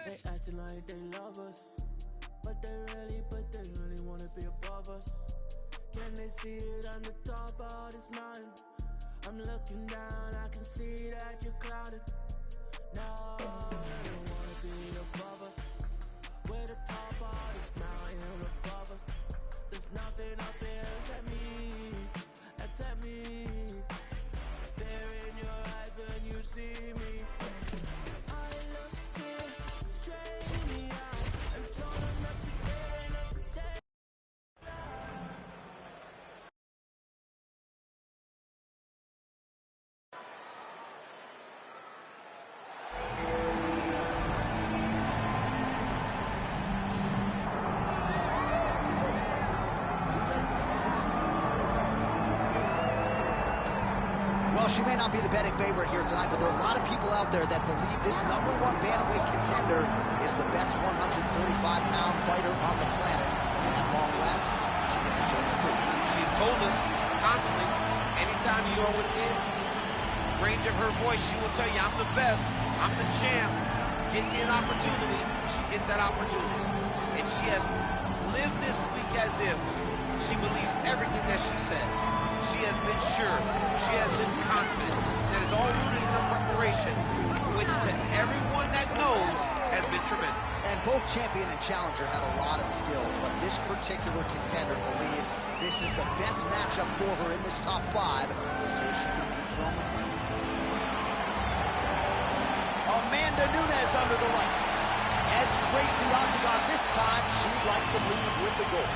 They acting like they love us, but they really wanna be above us. Can they see it on the top of this mountain? I'm looking down, I can see that you're clouded. No, they don't wanna be above us. We're the top of this mountain above us. There's nothing up there except me. There in your eyes when you see me. I look here straight in the eye and told them not to get up today. Well, she may not be the betting favorite here tonight, but there are a lot of people out there that believe this #1 bantamweight contender is the best 135-pound fighter on the planet. And at long last, she gets a chance to prove it. She's told us constantly, anytime you are within range of her voice, she will tell you, I'm the best, I'm the champ. Get me an opportunity. She gets that opportunity. And she has lived this week as if she believes everything that she says. She has been sure. She has been confident. That is all rooted in her preparation, which to everyone that knows has been tremendous. And both champion and challenger have a lot of skills, but this particular contender believes this is the best matchup for her in this top 5. We'll see if she can dethrone the queen. Amanda Nunes under the lights. Has graced the octagon this time. She'd like to leave with the gold.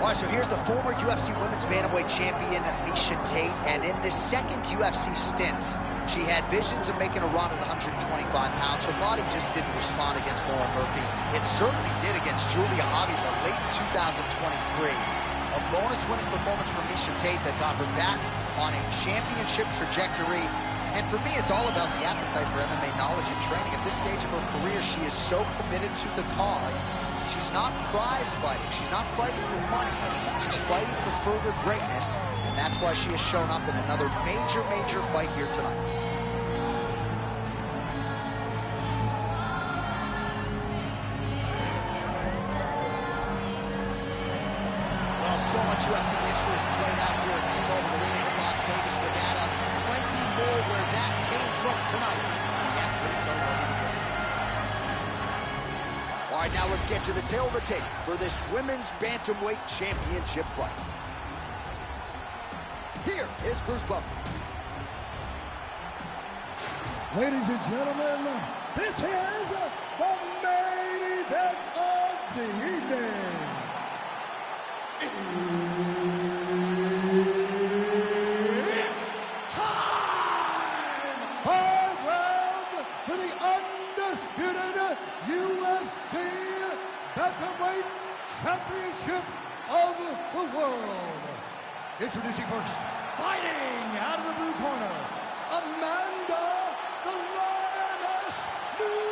All right, so here's the former UFC Women's Bantamweight champion, Miesha Tate, and in this second UFC stint, she had visions of making a run at 125 pounds. Her body just didn't respond against Lauren Murphy. It certainly did against Julia Avila late 2023. A bonus-winning performance from Miesha Tate that got her back on a championship trajectory. And for me, it's all about the appetite for MMA knowledge and training. At this stage of her career, she is so committed to the cause. She's not prize fighting. She's not fighting for money. She's fighting for further greatness, and that's why she has shown up in another major fight here tonight. Well, so much UFC history is played out here at T-Mobile Arena in Las Vegas, Nevada. Plenty more where that came from tonight. The athletes are ready to go. All right, now let's get to the tail of the tape for this women's bantamweight championship fight. Here is Bruce Buffer. Ladies and gentlemen, this is the main event of the evening. It's time! 5 rounds for the undisputed UFC Bantamweight Championship of the world. Introducing first, fighting out of the blue corner, Amanda the Lioness Nunes.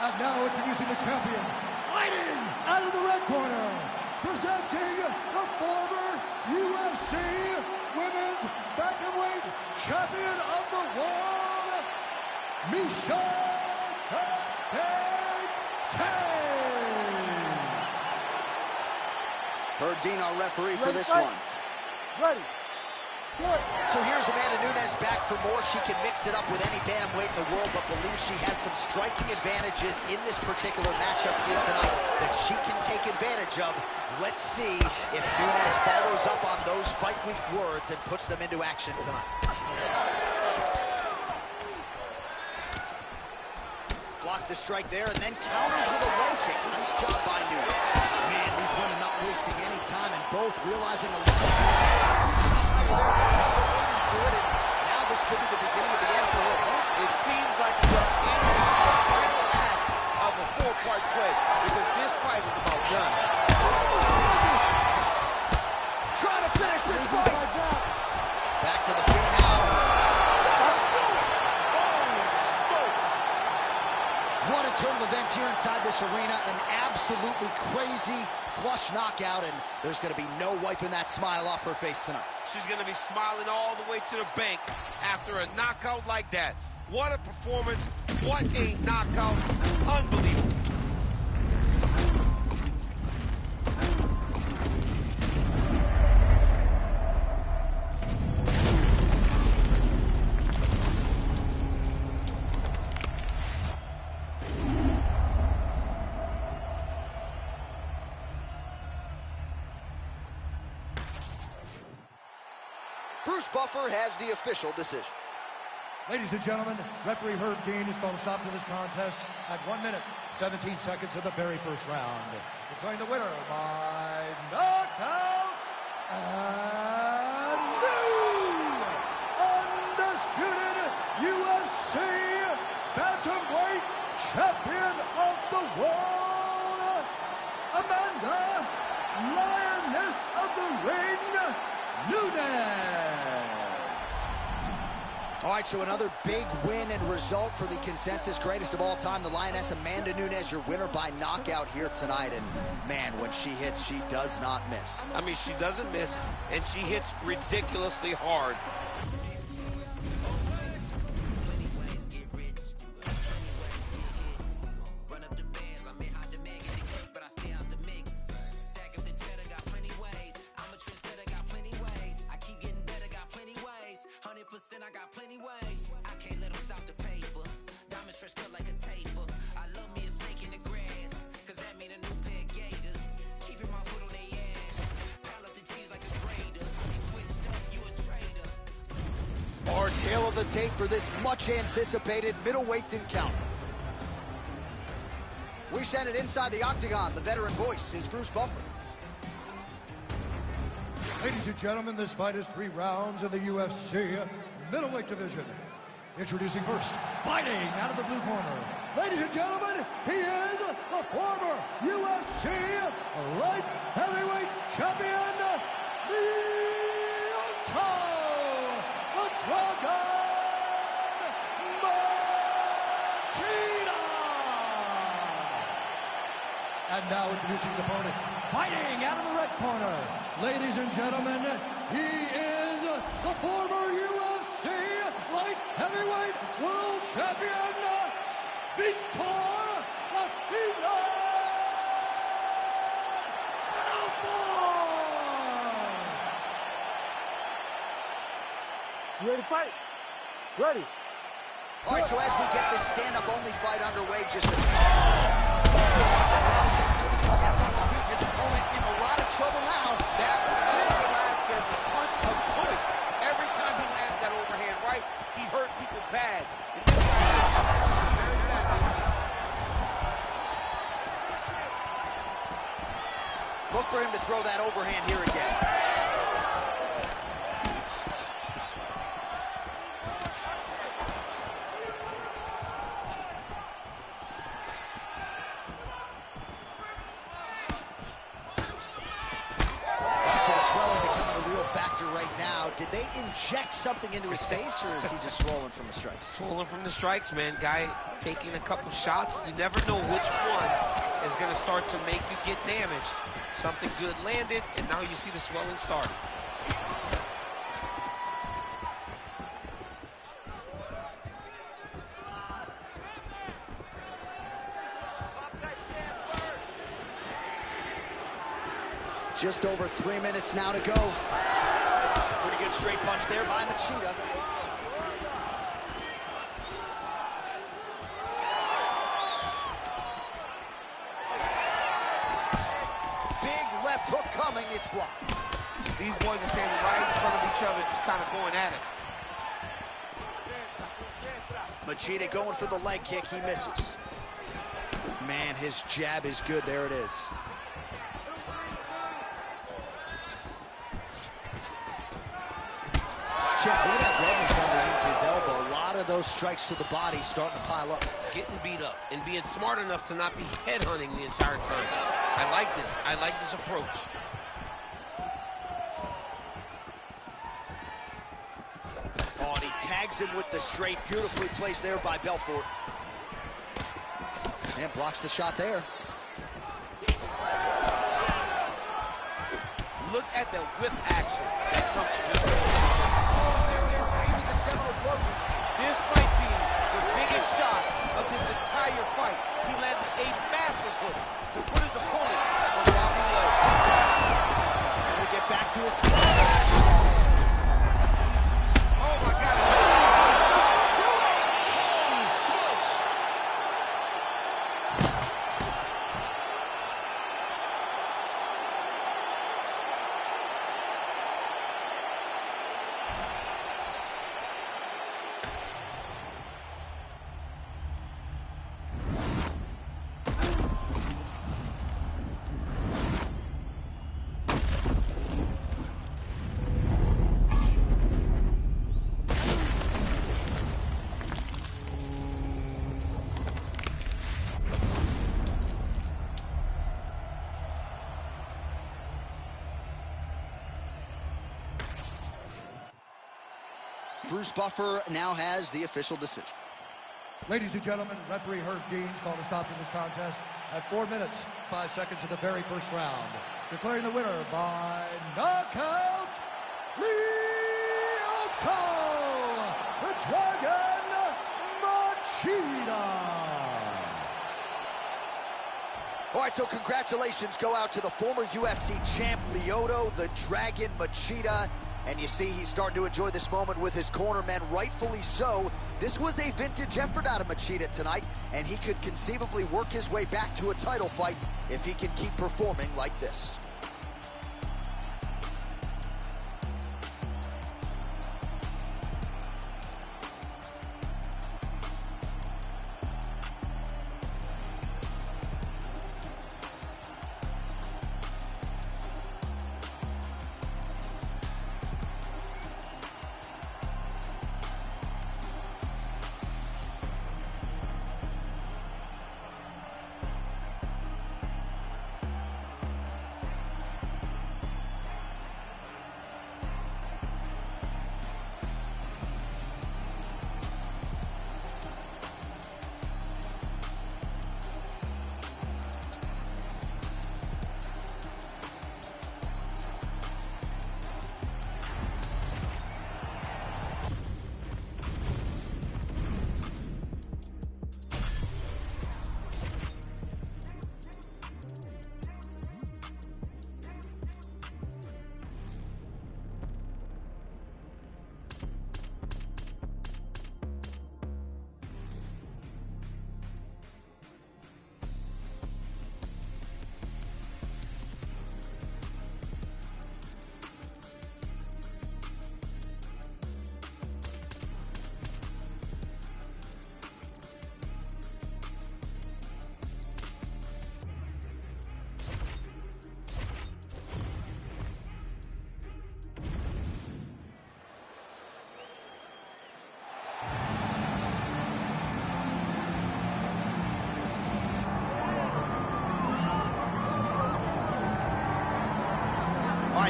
And now introducing the champion, fighting out of the red corner, presenting the former UFC Women's Bantamweight Champion of the World, Miesha Tate. Berdine, our referee for this one. Ready. So here's Amanda Nunes back for more. She can mix it up with any bantamweight in the world, but believes she has some striking advantages in this particular matchup here tonight that she can take advantage of. Let's see if Nunes follows up on those fight week words and puts them into action tonight. Blocked the strike there and then counters with a low kick. Nice job by Nunes. Man, these women not wasting any time and both realizing a lot of waiting to it, and now this could be the beginning of the end for her. It seems like we're in Back to the feet now. What a turn of events here inside this arena. An absolutely crazy flush knockout, and there's going to be no wiping that smile off her face tonight. She's going to be smiling all the way to the bank after a knockout like that. What a performance. What a knockout. Unbelievable. Bruce Buffer has the official decision. Ladies and gentlemen, referee Herb Dean has called a stop to this contest at 1 minute, 17 seconds of the very first round. Declaring the winner by knockout and new undisputed UFC bantamweight champion of the world, Amanda Lioness of the Ring, Nunes. All right, so another big win and result for the consensus greatest of all time, the Lioness Amanda Nunes, your winner by knockout here tonight. And man, when she hits, she does not miss. I mean, she doesn't miss, and she hits ridiculously hard. I got plenty ways. I can't let them stop the paper. Diamonds fresh cut like a taper. I love me a snake in the grass, cause that mean a new pair of gators. Keeping my foot on their ass. Pile up the cheese like a grater. You switched up, you a traitor. Our tail of the tape for this much anticipated middleweight encounter. We send it inside the octagon. The veteran voice is Bruce Buffer. Ladies and gentlemen, this fight is 3 rounds in the UFC middleweight division. Introducing first, fighting out of the blue corner. Ladies and gentlemen, he is the former UFC light heavyweight champion, the Dragon Machida. And now introducing his opponent, fighting out of the red corner. Ladies and gentlemen, he is the former UFC light heavyweight world champion, Victor Lafina Alpha! You ready to fight? Ready. All right, so as we get this stand-up only fight underway, just his opponent in a lot of trouble now. That was Cain Velasquez's punch of choice. Every time he landed that overhand right, he hurt people bad. And this guy is very bad. Look for him to throw that overhand here again. Did they inject something into his face, or is he just swollen from the strikes? Swollen from the strikes, man. Guy taking a couple shots. You never know which one is going to start to make you get damaged. Something good landed, and now you see the swelling starting. Just over 3 minutes now to go. Pretty good straight punch there by Machida. Big left hook coming, it's blocked. These boys are standing right in front of each other, just kind of going at it. Machida going for the leg kick, he misses. Man, his jab is good, there it is. Check, look at that redness underneath his elbow. A lot of those strikes to the body starting to pile up. Getting beat up and being smart enough to not be headhunting the entire time. I like this. I like this approach. tags him with the straight. Beautifully placed there by Belfort. And blocks the shot there. Look at the whip action that comes from this. Oh, there it is, maybe the seminal blow piece. This might be the biggest shot of this entire fight. He landed a massive hook to put his opponent on the wobbly leg. And we get back to his... Oh my God. Holy smokes. Bruce Buffer now has the official decision. Ladies and gentlemen, referee Herb Dean's called a stop to this contest at 4 minutes, 5 seconds of the very first round. Declaring the winner by knockout, Lyoto, the Dragon Machida. All right, so congratulations go out to the former UFC champ, Lyoto, the Dragon Machida. And you see he's starting to enjoy this moment with his cornermen, rightfully so. This was a vintage effort out of Machida tonight, and he could conceivably work his way back to a title fight if he can keep performing like this.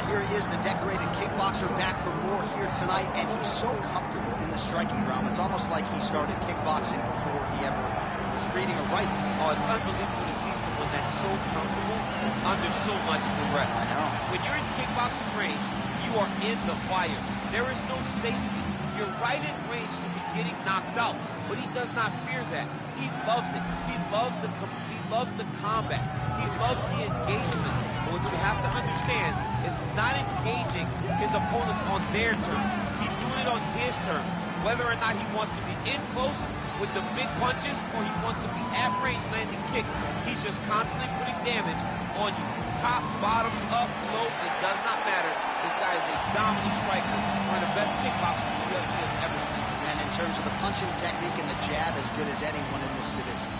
Here he is, the decorated kickboxer, back for more here tonight, and he's so comfortable in the striking realm. It's almost like he started kickboxing before he ever was reading or writing. Oh, it's unbelievable to see someone that's so comfortable under so much duress. I know. When you're in kickboxing range, you are in the fire. There is no safety. You're right in range to be getting knocked out, but he does not fear that. He loves it. He loves the combat. He loves the engagement. But what you have to understand is he's not engaging his opponents on their terms. He's doing it on his terms. Whether or not he wants to be in close with the big punches or he wants to be at range landing kicks, he's just constantly putting damage on you. Top, bottom, up, low, it does not matter. This guy is a dominant striker, one of the best kickboxers the UFC has ever seen. And in terms of the punching technique and the jab, as good as anyone in this division.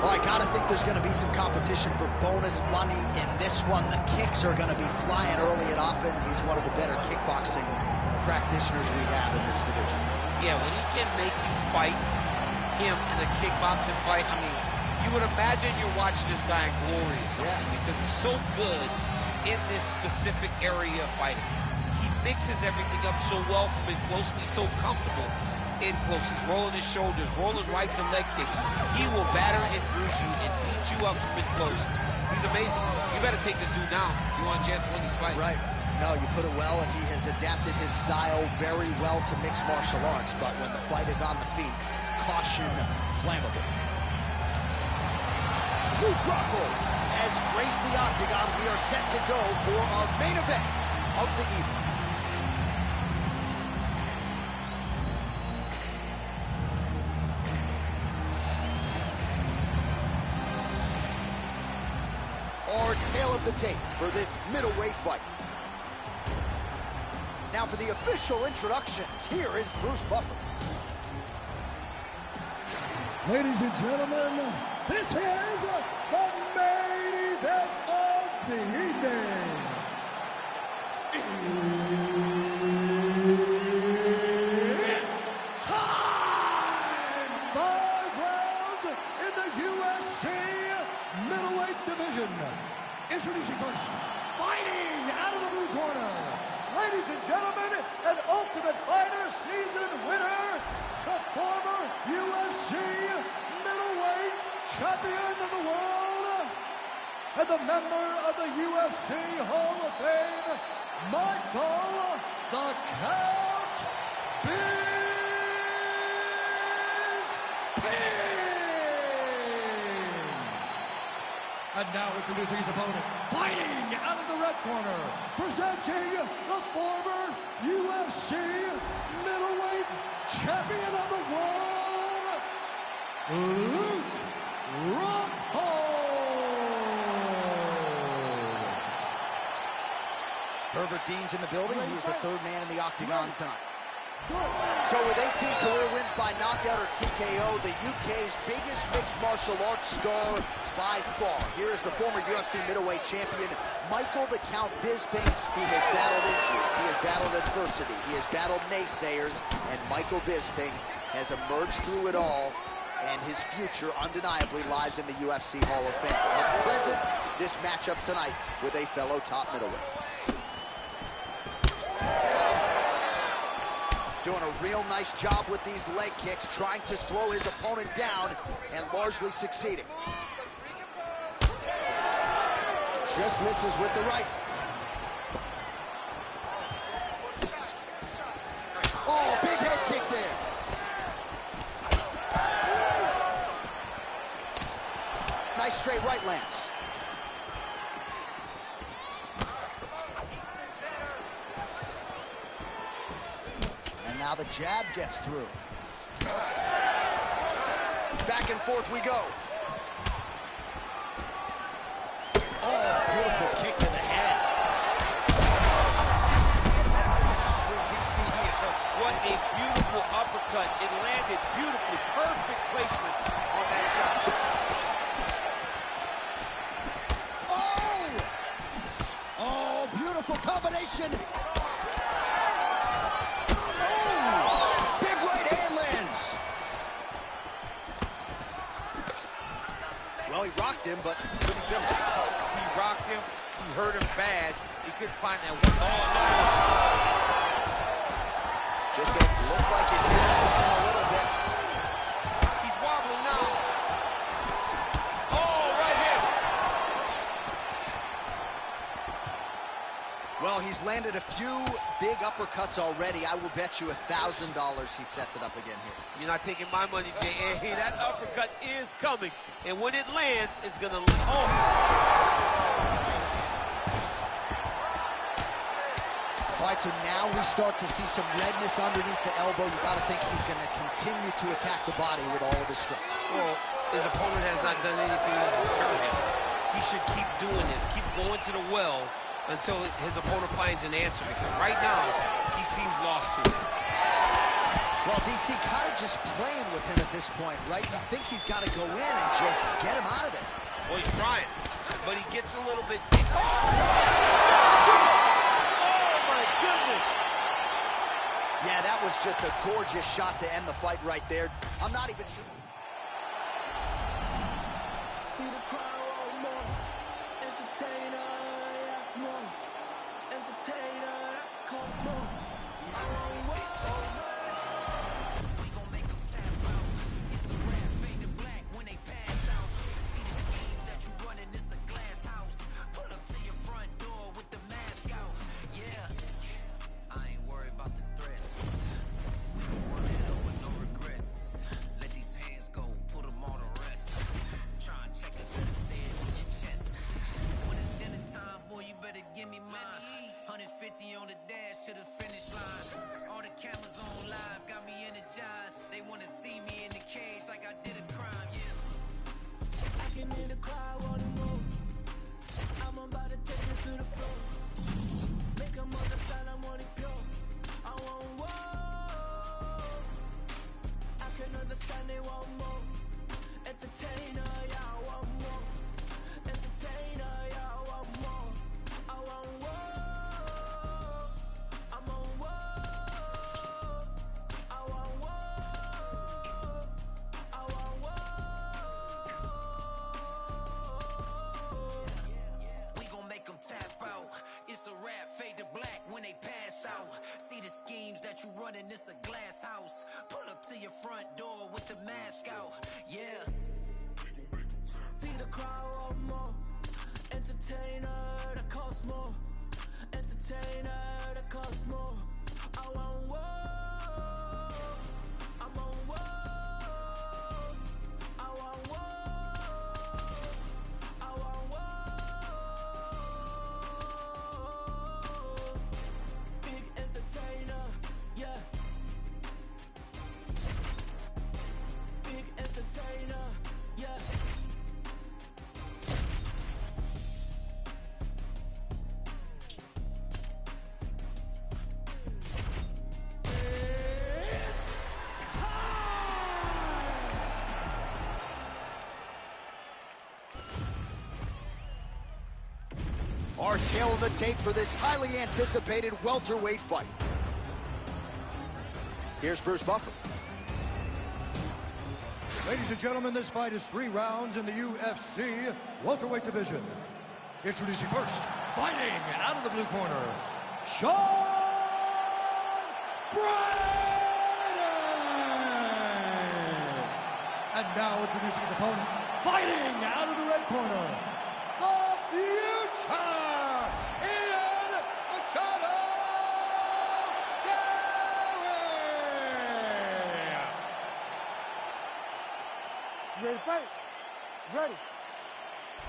Well, I gotta think there's gonna be some competition for bonus money in this one. The kicks are gonna be flying early and often. He's one of the better kickboxing practitioners we have in this division. Yeah, when he can make you fight him in a kickboxing fight, I mean, you would imagine you're watching this guy in glory or something, because he's so good in this specific area of fighting. He mixes everything up so well from in close, and he's so comfortable in close. He's rolling his shoulders, rolling right to leg kicks. He will batter and bruise you and beat you up from in close. He's amazing. You better take this dude down if you want a chance to win this fight. Right. No, you put it well, and he has adapted his style very well to mixed martial arts, but when the fight is on the feet, caution flammable. Luke Rockhold has graced the octagon. We are set to go for our main event of the evening. Our tail of the tape for this middleweight fight. Now for the official introductions, here is Bruce Buffer. Ladies and gentlemen, this is the main event of the evening. It's time! 5 rounds in the UFC middleweight division. Introducing first, fighting out of the blue corner. Ladies and gentlemen, an Ultimate Fighter season winner, the former UFC middleweight champion of the world, and the member of the UFC Hall of Fame, Michael the Count Bisping. And now introducing his opponent, fighting out of the red corner, presenting the former UFC middleweight champion of the world, Luke Rockhold. Herbert Dean's in the building. He's the third man in the octagon tonight. So with 18 career wins by knockout or TKO, the UK's biggest mixed martial arts star by far. Here is the former UFC middleweight champion, Michael the Count Bisping. He has battled injuries, he has battled adversity, he has battled naysayers, and Michael Bisping has emerged through it all, and his future undeniably lies in the UFC Hall of Fame. His present, this matchup tonight with a fellow top middleweight. Doing a real nice job with these leg kicks, trying to slow his opponent down, and largely succeeding. Just misses with the right. Oh, big head kick there. Nice straight right lands. Now the jab gets through. Back and forth we go. Oh, beautiful kick to the head. DC, he is hurt. What a beautiful uppercut. It landed beautifully. Perfect placement on that shot. Oh, beautiful combination. Well, he rocked him, but couldn't finish. He rocked him. He hurt him bad. He couldn't find that one. Oh, no. Just don't look like it did stun him a little bit. He's wobbling now. Oh, right hand. Well, he's landed a few big uppercuts already. I will bet you $1,000 he sets it up again here. You're not taking my money, J.A. That uppercut is coming. And when it lands, it's going to... Oh! All right, so now we start to see some redness underneath the elbow. You got to think he's going to continue to attack the body with all of his strikes. Well, his opponent has not done anything to deter him. He should keep doing this, keep going to the well until his opponent finds an answer. Because right now, he seems lost to it. Well, DC kind of just playing with him at this point, right? You think he's got to go in and just get him out of there. Well, he's trying, but he gets a little bit... Oh, my goodness! Yeah, that was just a gorgeous shot to end the fight right there. I'm not even sure. See the crowd want more. Entertainer, yes, more. Entertainer, that costs more. I want more. We gon' make them tap out. It's a rap, fade to black when they pass out. See the schemes that you running, it's a glass house. Pull up to your front door with the mask out. Yeah, I ain't worried about the threats. We gon' run it up with no regrets. Let these hands go, put them all to rest. Try and check us, better say it with your chest. When it's dinner time, boy, you better give me mine. 150 on the dash to the finish line. All the cameras on live got me energized. They wanna see me in the cage like I did a crime, yeah. I can hear the crowd wanting more. I'm about to take it to the floor. Make them understand I want it pure. I want more. I can understand they want more. Entertainer, yeah, I want more. Entertainer, yeah, I want more. I want more. I'm on war. I want war. I want war. We gon' make them tap out. It's a rap, fade to black when they pass out. See the schemes that you running, it's a glass house. Pull up to your front door with the mask out. Yeah. See the crowd want more. Entertainer, that costs more. Entertainer, that costs more. I want war. I'm on war. I want war. I want war. Big entertainer, yeah. Big entertainer, yeah. Our tail of the tape for this highly anticipated welterweight fight. Here's Bruce Buffer. Ladies and gentlemen, this fight is 3 rounds in the UFC welterweight division. Introducing first, fighting out of the blue corner, Sean Brady! And now introducing his opponent, fighting out of the red corner, the future, Ian Machado Gary! You ready to fight? Ready.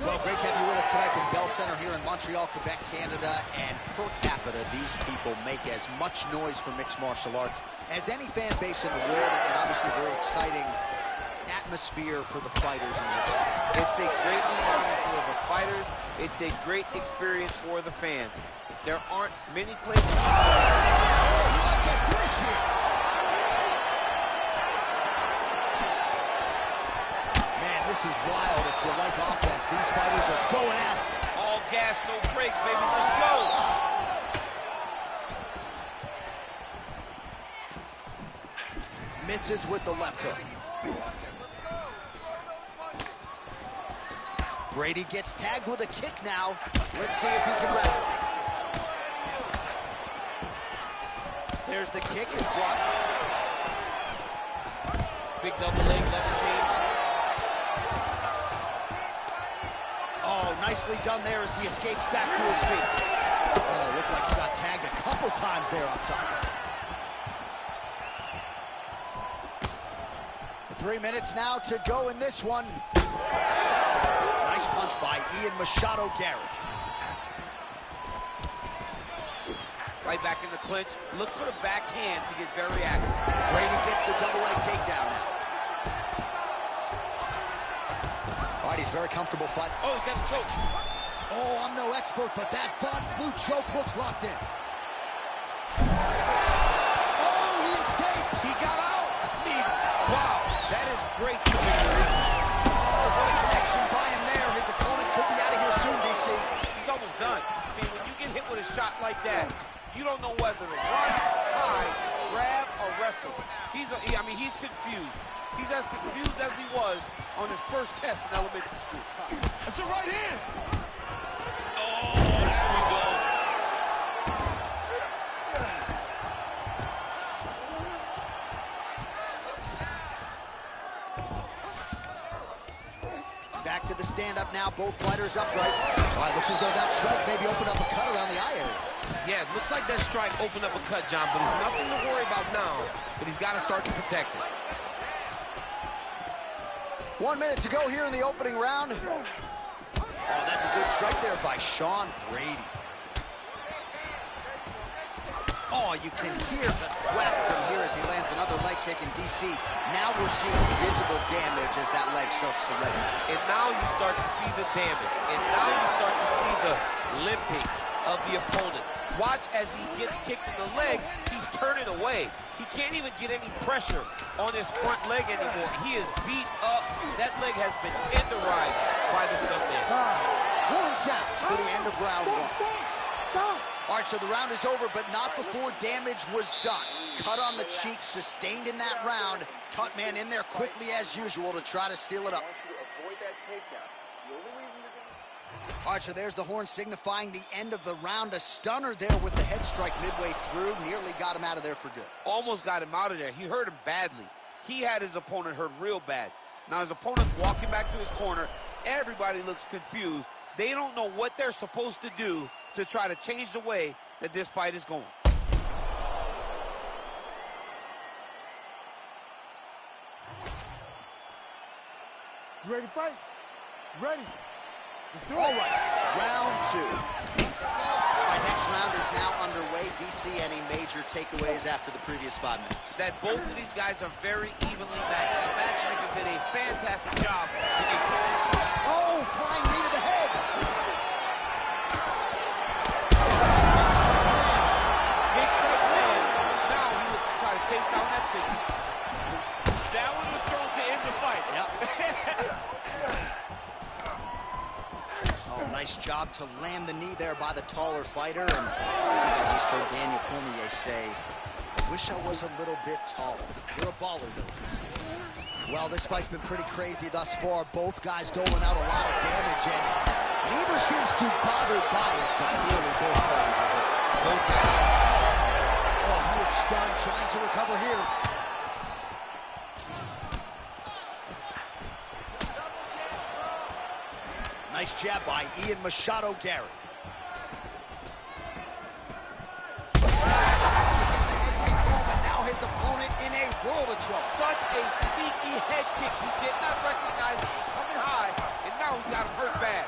Well, great to have you with us tonight from Bell Center here in Montreal, Quebec, Canada. And per capita, these people make as much noise for mixed martial arts as any fan base in the world, and obviously a very exciting atmosphere for the fighters in which to. It's a great environment for the fighters. It's a great experience for the fans. There aren't many places. Oh, he might get finished here. Man, this is wild. If you like offense, these fighters are going at it. All gas, no brakes, baby. Let's go. Misses with the left hook. Brady gets tagged with a kick now. Let's see if he can rest. There's the kick, it's blocked. Big double leg lever change. Oh, nicely done there as he escapes back to his feet. Oh, looked like he got tagged a couple times there up top. 3 minutes now to go in this one. Nice punch by Ian Machado Gary. Right back in the clinch. Look for the backhand to get very active. Brady gets the double leg takedown now. All right, he's very comfortable fighting. Oh, he's got a choke. Oh, I'm no expert, but that Von Flue choke looks locked in. Oh, he escapes. He got out. I mean, wow, that is great. Oh, what a connection by him there. His opponent could be out of here soon, DC. He's almost done. I mean, when you get hit with a shot like that, you don't know whether to run, hide, grab, a wrestle. I mean, he's confused. He's as confused as he was on his first test in elementary school. That's a right hand. Oh, there we go. Back to the stand-up now, both fighters upright. All right, looks as though that strike maybe opened up a cut around the eye area. Yeah, it looks like that strike opened up a cut, John, but there's nothing to worry about now, but he's got to start to protect it. 1 minute to go here in the opening round. Oh, that's a good strike there by Sean Brady. Oh, you can hear the thwack from here as he lands another leg kick in DC. Now we're seeing visible damage as that leg starts to register. And now you start to see the damage. And now you start to see the limping of the opponent. Watch as he gets kicked in the leg, he's turning away. He can't even get any pressure on his front leg anymore. He is beat up. That leg has been tenderized by the stuntman. Horn sounds for the end of round one. Stop. All right, so the round is over, but not before damage was done. Cut on the cheek, sustained in that round. Cut man in there quickly as usual to try to seal it up. All right, so there's the horn signifying the end of the round. A stunner there with the head strike midway through. Nearly got him out of there for good. Almost got him out of there. He hurt him badly. He had his opponent hurt real bad. Now his opponent's walking back to his corner. Everybody looks confused. They don't know what they're supposed to do to try to change the way that this fight is going. You ready to fight? Ready. All right, round two. Our next round is now underway. DC, any major takeaways after the previous 5 minutes? That both of these guys are very evenly matched. The matchmakers did a fantastic job. Oh, flying knee to the head. Big strike lands. Now he was trying to chase down that finish. That one was thrown to end the fight. Yep. Oh, nice job to land the knee there by the taller fighter. And I think I just heard Daniel Cormier say, I wish I was a little bit taller. You're a baller, though, DC. Well, this fight's been pretty crazy thus far. Both guys doling out a lot of damage, and neither seems too bothered by it, but clearly both parties are hurt. Both guys. Oh, he is stunned, trying to recover here. Nice jab by Ian Machado Gary. Now his opponent in a world of trouble. Such a sneaky head kick. He did not recognize it was coming high, and now he's got him hurt bad.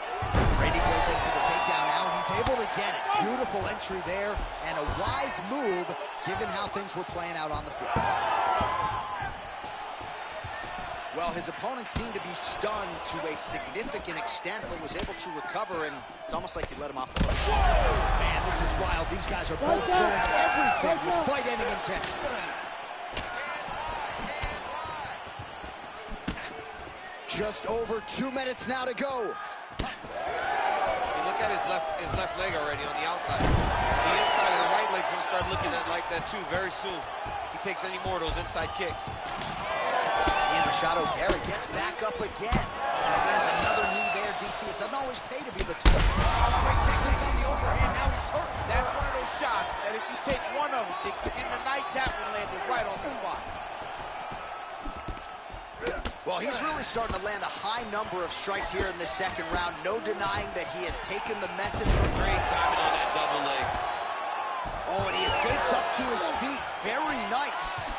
Brady goes in for the takedown now. He's able to get it. Beautiful entry there, and a wise move given how things were playing out on the field. Well, his opponent seemed to be stunned to a significant extent, but was able to recover, and it's almost like he let him off the hook. Man, this is wild. These guys are both throwing everything with fight-ending intentions. Just over 2 minutes now to go. You look at his left leg already on the outside. The inside of the right leg's gonna start looking at like that too very soon. If he takes any more of those inside kicks. Ian Machado Gary gets back up again. And lands another knee there, DC. It doesn't always pay to be the top. Great technique on the overhand. Now he's hurt. That's one of those shots that if you take one of them, in the night, that one landed right on the spot. Well, he's really starting to land a high number of strikes here in this second round. No denying that he has taken the message. Great timing on that double leg. Oh, and he escapes up to his feet. Very nice.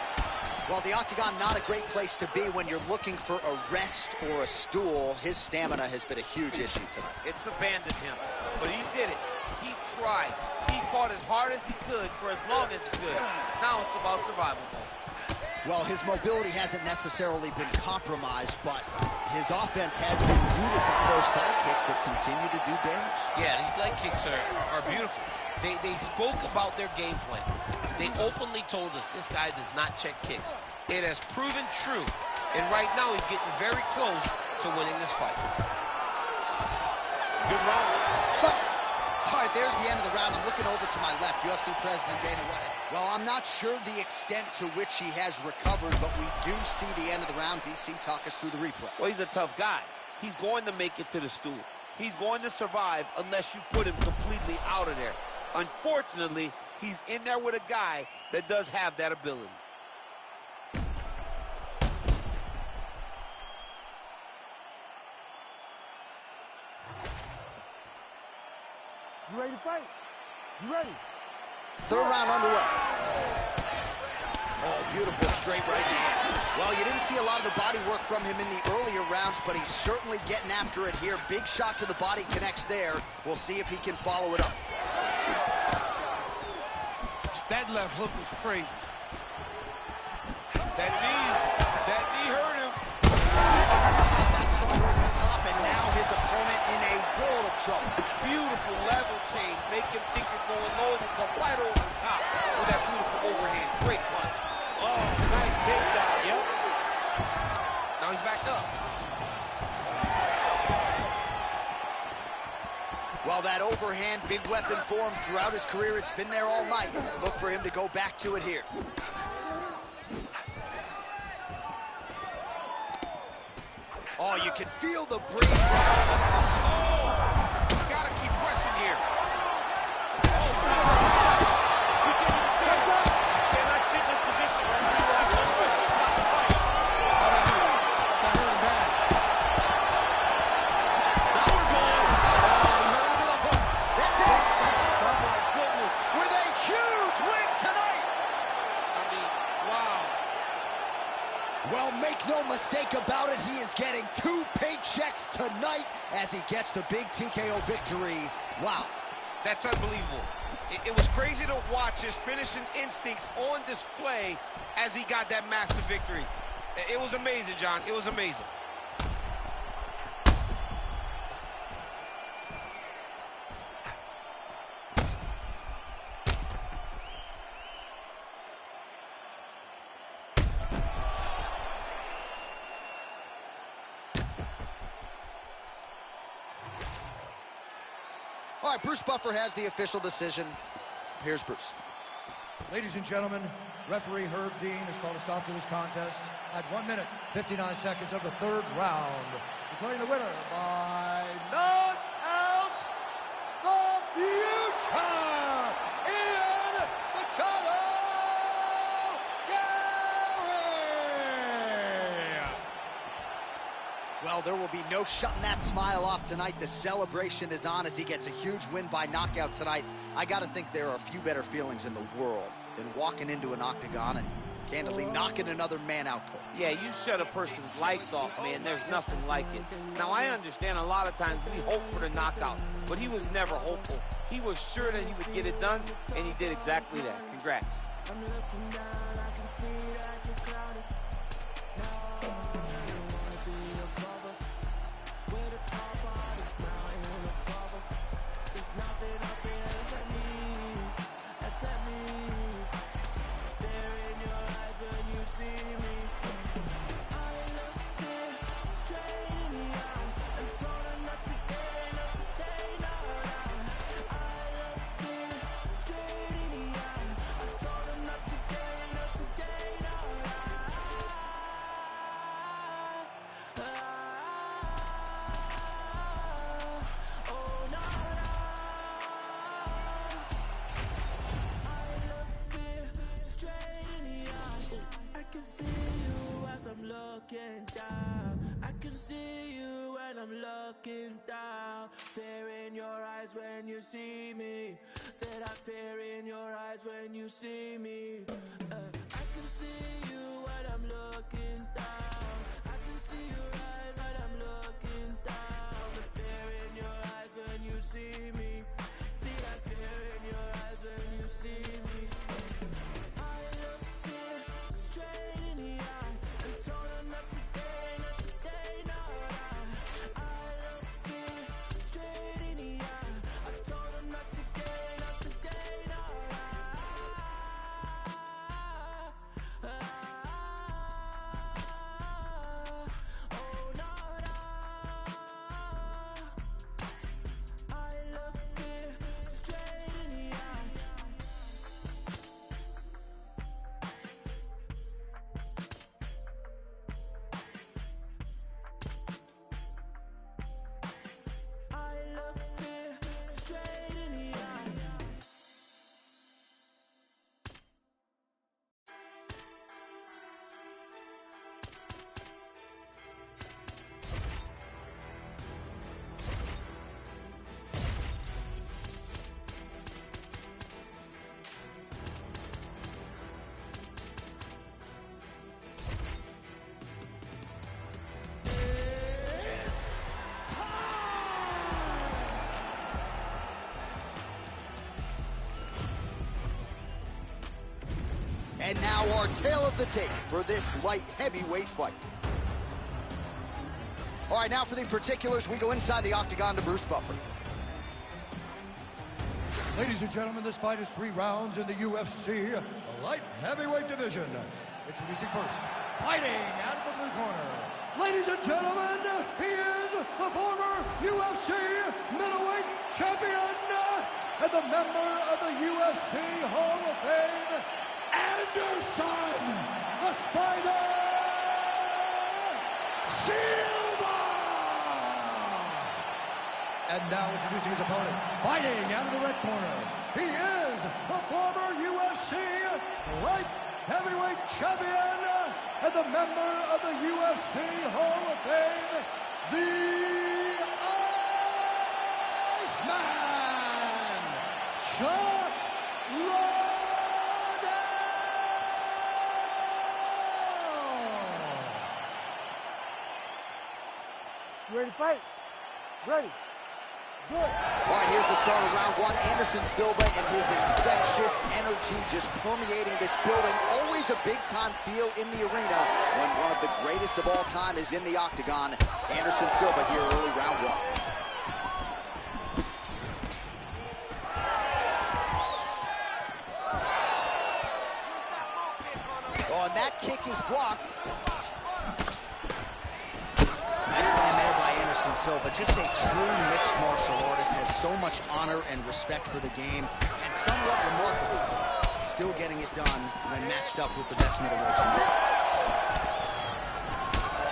Well, the octagon, not a great place to be when you're looking for a rest or a stool. His stamina has been a huge issue tonight. It's abandoned him, but he did it. He tried. He fought as hard as he could for as long as he could. Now it's about survival mode. Well, his mobility hasn't necessarily been compromised, but his offense has been muted by those thigh kicks that continue to do damage. Yeah, these leg kicks are beautiful. They spoke about their game plan. They openly told us this guy does not check kicks. It has proven true, and right now he's getting very close to winning this fight. Good round. All right, there's the end of the round. I'm looking over to my left, UFC President Dana White. Well, I'm not sure the extent to which he has recovered, but we do see the end of the round. DC, talk us through the replay. Well, he's a tough guy. He's going to make it to the stool. He's going to survive unless you put him completely out of there. Unfortunately, he's in there with a guy that does have that ability. You ready to fight? You ready? Third round underway. Oh, beautiful straight right hand. Well, you didn't see a lot of the body work from him in the earlier rounds, but he's certainly getting after it here. Big shot to the body connects there. We'll see if he can follow it up. That left hook was crazy. That knee hurt him. That's from over the top, and now his opponent in a world of trouble. Beautiful level change. Make him think you're going low and come right over the top with that beautiful overhand. Great punch. Oh, nice takedown. Yep. Now he's back up. Well, that overhand, big weapon for him throughout his career. It's been there all night. Look for him to go back to it here. Oh, you can feel the breeze. Oh, he's got to keep pressing here. Oh, cannot sit in this position. Stop the fight. Now we're going. That's it. Oh, my goodness. With a huge win tonight. I mean, wow. Well, make no mistake about it, he is getting 2 paychecks tonight as he gets the big TKO victory. Wow. That's unbelievable. It was crazy to watch his finishing instincts on display as he got that massive victory. It was amazing, John. It was amazing. All right, Bruce Buffer has the official decision. Here's Bruce. Ladies and gentlemen, referee Herb Dean has called a stop to this contest at 1 minute, 59 seconds of the third round. Declaring the winner by knockout, the future, Ian Machado Gary. Well, there will be no shutting that smile off tonight. The celebration is on as he gets a huge win by knockout tonight. I got to think there are a few better feelings in the world than walking into an octagon and candidly knocking another man out cold. Yeah, you shut a person's lights off, man. There's nothing like it. Now, I understand a lot of times we hope for the knockout, but he was never hopeful. He was sure that he would get it done, and he did exactly that. Congrats. I'm looking down, I can see that you're clouded. Looking down, I can see you when I'm looking down. Fear in your eyes when you see me. That I fear in your eyes when you see me. I can see you when I'm looking down. I can see your eyes when I'm looking down. The fear in your eyes when you see me. See that fear in your eyes when you see me. I look fear straight in the eye. And now our tale of the tape for this light heavyweight fight. All right, now for the particulars, we go inside the octagon to Bruce Buffer. Ladies and gentlemen, this fight is 3 rounds in the UFC light heavyweight division. Introducing first, fighting out of the blue corner. Ladies and gentlemen, he is the former UFC middleweight champion and the member of the UFC Hall of Fame, Anderson, the Spider Silva! And now introducing his opponent, fighting out of the red corner. He is the former UFC light heavyweight champion and the member of the UFC Hall of Fame, the Iceman, Chuck Liddell! You ready to fight? Ready. Good. All right, here's the start of round 1. Anderson Silva and his infectious energy just permeating this building. Always a big-time feel in the arena when one of the greatest of all time is in the octagon. Anderson Silva here early round 1. Oh, and that kick is blocked. Nice line there by Anderson Silva. Just a true mixed martial artist, has so much honor and respect for the game, and somewhat remarkable, still getting it done when matched up with the best middleweights in the world.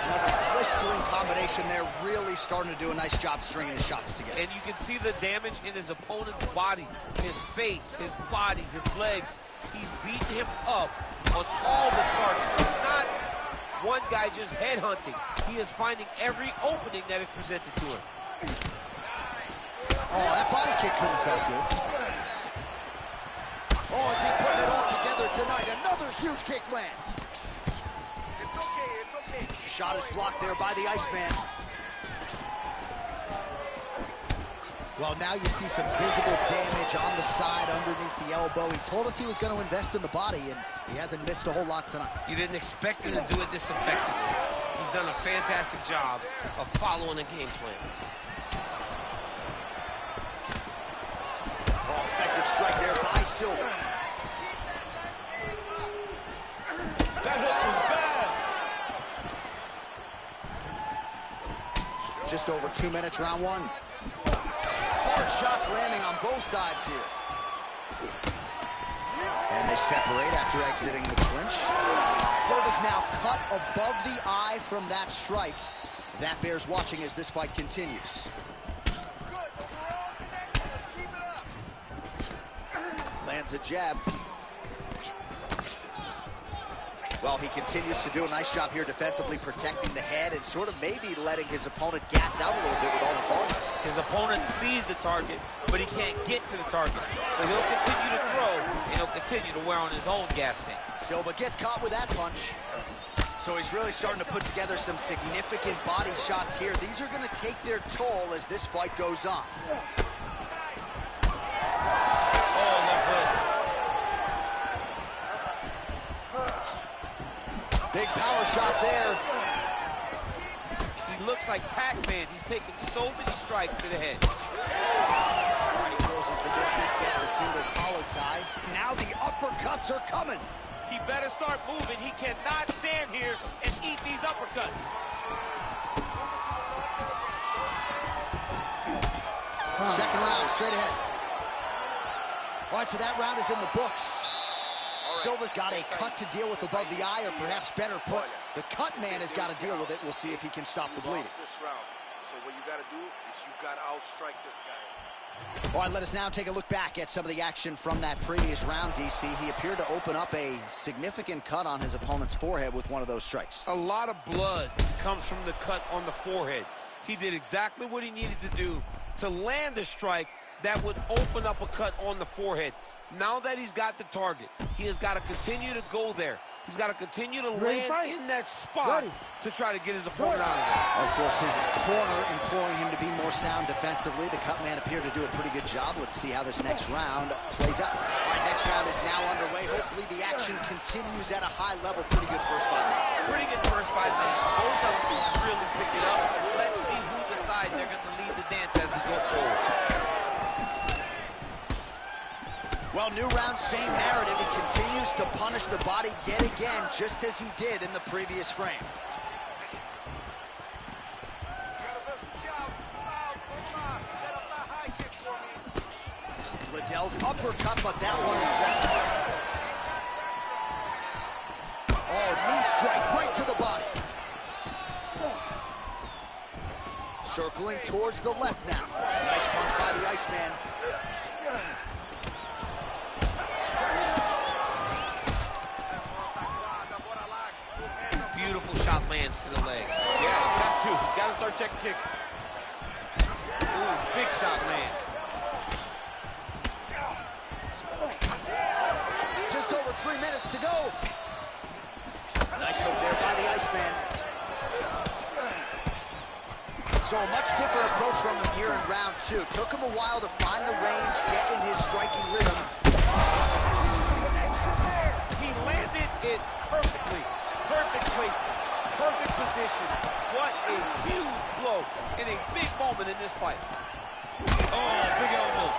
Another blistering combination there, really starting to do a nice job stringing his shots together. And you can see the damage in his opponent's body, his face, his body, his legs. He's beating him up on all the targets. It's not one guy just headhunting. He is finding every opening that is presented to him. Oh, that body kick couldn't have felt good. Oh, is he putting it all together tonight? Another huge kick lands. It's okay, it's okay. Shot is blocked there by the Iceman. Well, now you see some visible damage on the side underneath the elbow. He told us he was going to invest in the body, and he hasn't missed a whole lot tonight. You didn't expect him to do it this effectively. He's done a fantastic job of following the game plan. Oh, effective strike there by Silva. That hook was bad. Just over 2 minutes, round 1. Hard shots landing on both sides here. And they separate after exiting the clinch. Silva's now cut above the eye from that strike. That bears watching as this fight continues. Good, overall connection, let's keep it up. Lands a jab. Well, he continues to do a nice job here defensively protecting the head and sort of maybe letting his opponent gas out a little bit with all the volume. His opponent sees the target, but he can't get to the target. So he'll continue to throw, and he'll continue to wear on his own gas tank. Silva gets caught with that punch. So he's really starting to put together some significant body shots here. These are going to take their toll as this fight goes on. Oh, left hook. Big power shot there. He looks like Pac-Man. He's taking so many strikes to the head. He closes the distance, gets the single collar tie. Now the uppercuts are coming. He better start moving. He cannot stand here and eat these uppercuts. Second round, straight ahead. All right, so that round is in the books. Silva's got a cut to deal with above the eye, or perhaps better put, the cut man has got to deal with it. We'll see if he can stop the bleeding. This round. So what you got to do is you got to outstrike this guy. All right, let us now take a look back at some of the action from that previous round, DC. He appeared to open up a significant cut on his opponent's forehead with one of those strikes. A lot of blood comes from the cut on the forehead. He did exactly what he needed to do to land the strike, that would open up a cut on the forehead. Now that he's got the target, he has got to continue to go there. He's got to continue to land in that spot to try to get his opponent out of there. Of course, his corner imploring him to be more sound defensively. The cut man appeared to do a pretty good job. Let's see how this next round plays out. All right, next round is now underway. Hopefully the action continues at a high level. Pretty good first 5 minutes. Pretty good first 5 minutes. Both of them can really pick it up. Let's see who decides they're going to lead the dance as we go forward. Well, new round, same narrative. He continues to punish the body yet again, just as he did in the previous frame. Liddell's uppercut, but that one is blocked. Oh, knee strike right to the body. Circling towards the left now. Nice punch by the Iceman. Beautiful shot lands to the leg. Yeah, he's got to. He's got to start checking kicks. Ooh, big shot lands. Just over 3 minutes to go. Nice hook there by the Iceman. So a much different approach from him here in round 2. Took him a while to find the range, get in his striking rhythm. He landed it perfectly. Perfect placement, perfect position. What a huge blow in a big moment in this fight. Oh, big elbow.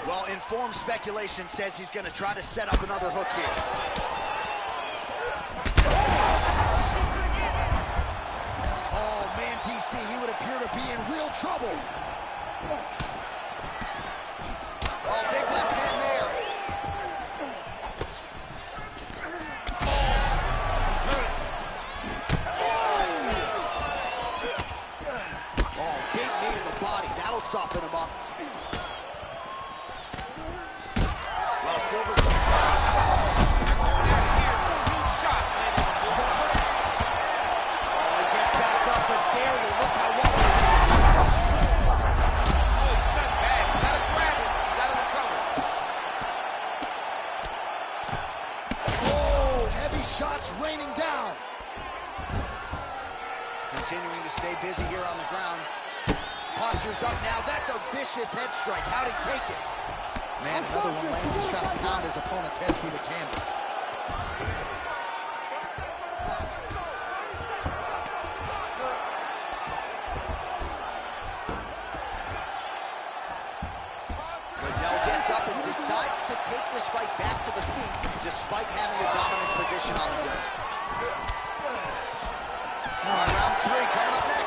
Well, informed speculation says he's going to try to set up another hook here. Oh, man, DC, he would appear to be in real trouble. Oh, big left hand there. Soften him up. Well, Silva's... Huge shots landing on both sides. Oh, he gets back up, but barely. Look how well he did. Oh, he's stuck back. You gotta grab it. You gotta recover. Oh, heavy shots raining down. Continuing to stay busy here on the ground. Posture's up now. That's a vicious head strike. How'd he take it? Man, another one lands. He's trying to pound his opponent's head through the canvas. Liddell gets up and decides to take this fight back to the feet, despite having a dominant position on the ground. All right, round 3 coming up next.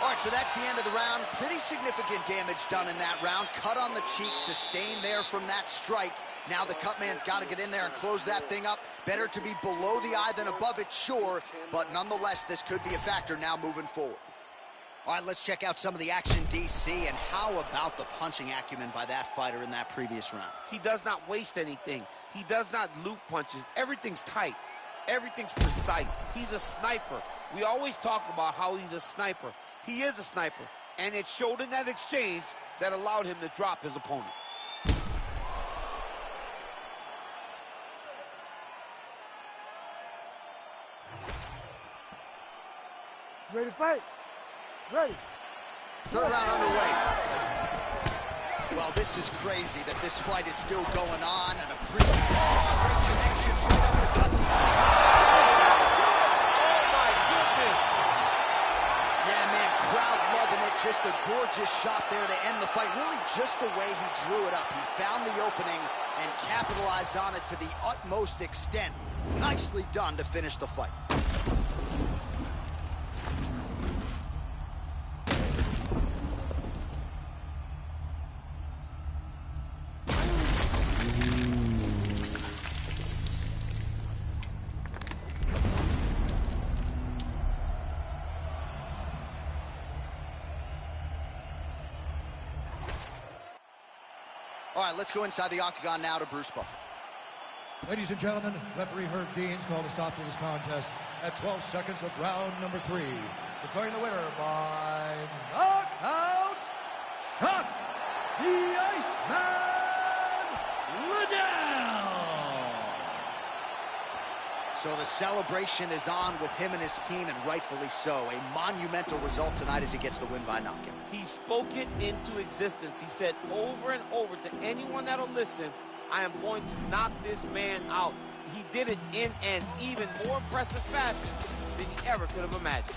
All right, so that's the end of the round. Pretty significant damage done in that round. Cut on the cheek, sustained there from that strike. Now the cut man's got to get in there and close that thing up. Better to be below the eye than above it, sure. But nonetheless, this could be a factor now moving forward. All right, let's check out some of the action, DC. And how about the punching acumen by that fighter in that previous round? He does not waste anything. He does not loop punches. Everything's tight. Everything's precise. He's a sniper. We always talk about how he's a sniper. He is a sniper, and it showed in that exchange that allowed him to drop his opponent. Ready to fight? Ready. Third round underway. Well, this is crazy that this fight is still going on, and a pretty straight connection right up the gut, DC. Just a gorgeous shot there to end the fight. Really just the way he drew it up. He found the opening and capitalized on it to the utmost extent. Nicely done to finish the fight. All right, let's go inside the octagon now to Bruce Buffer. Ladies and gentlemen, referee Herb Dean's called a stop to this contest at 12 seconds of round number 3. Declaring the winner by knockout Chuck the Iceman Liddell. So the celebration is on with him and his team, and rightfully so. A monumental result tonight as he gets the win by knockout. He spoke it into existence. He said over and over to anyone that'll listen, I am going to knock this man out. He did it in an even more impressive fashion than he ever could have imagined.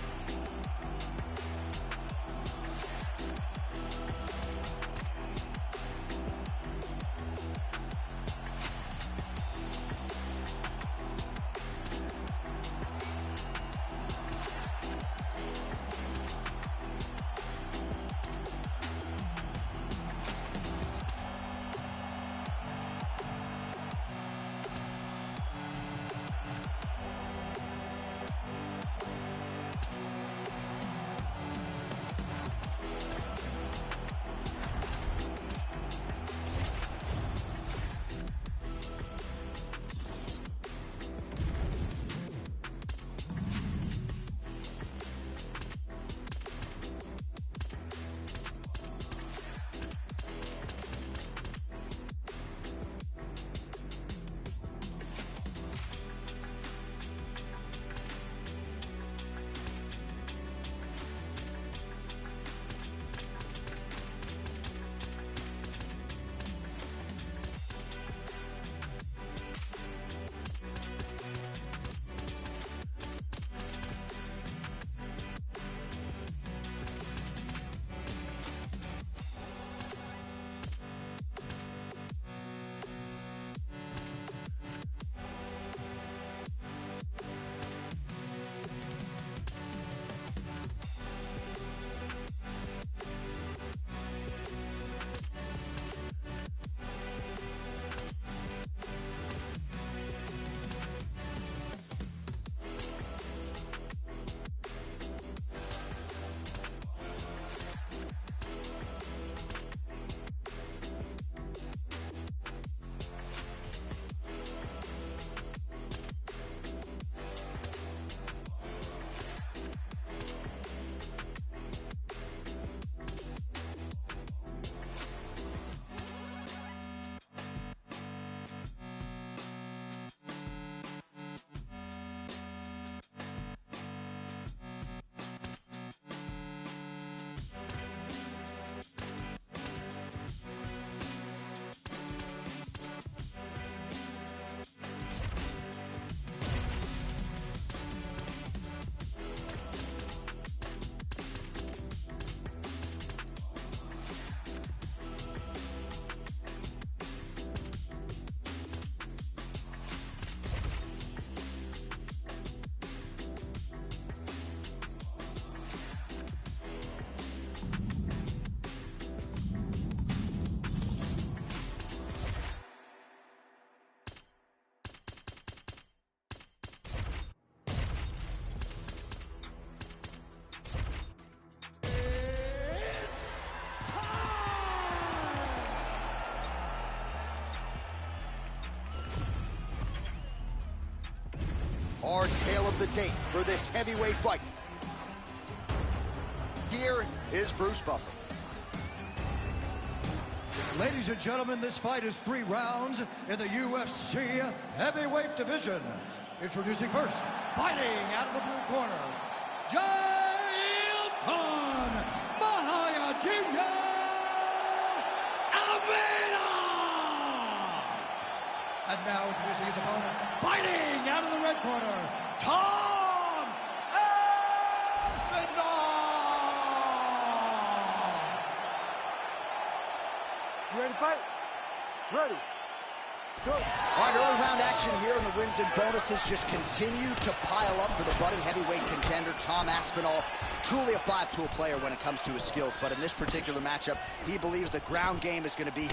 Our tale of the tape for this heavyweight fight. Here is Bruce Buffer. Ladies and gentlemen, this fight is 3 rounds in the UFC heavyweight division. Introducing first, fighting out of the blue corner, Jailton Mahayajima Almeida! And now introducing his opponent, fighting out of the red corner, Tom Aspinall! You ready to fight? Ready. Let's go. All right, early round action here, and the wins and bonuses just continue to pile up for the budding heavyweight contender, Tom Aspinall. Truly a 5-tool player when it comes to his skills, but in this particular matchup, he believes the ground game is going to be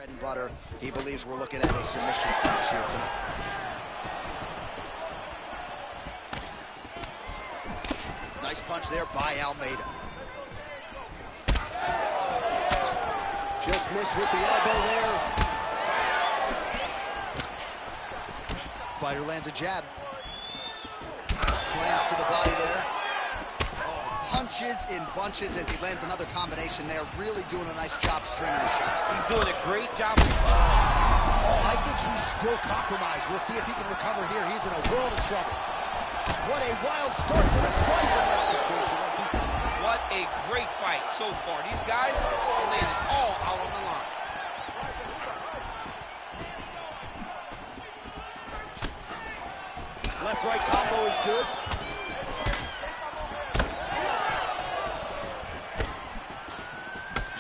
bread and butter. He believes we're looking at a submission finish here tonight. Nice punch there by Almeida. Just missed with the elbow there. Fighter lands a jab. Lands to the body there. Punches in bunches as he lands another combination there. Really doing a nice job stringing his shots. He's doing a great job. Oh, I think he's still compromised. We'll see if he can recover here. He's in a world of trouble. What a wild start to this fight. What a great fight so far. These guys are laying it all out on the line. Left-right combo is good.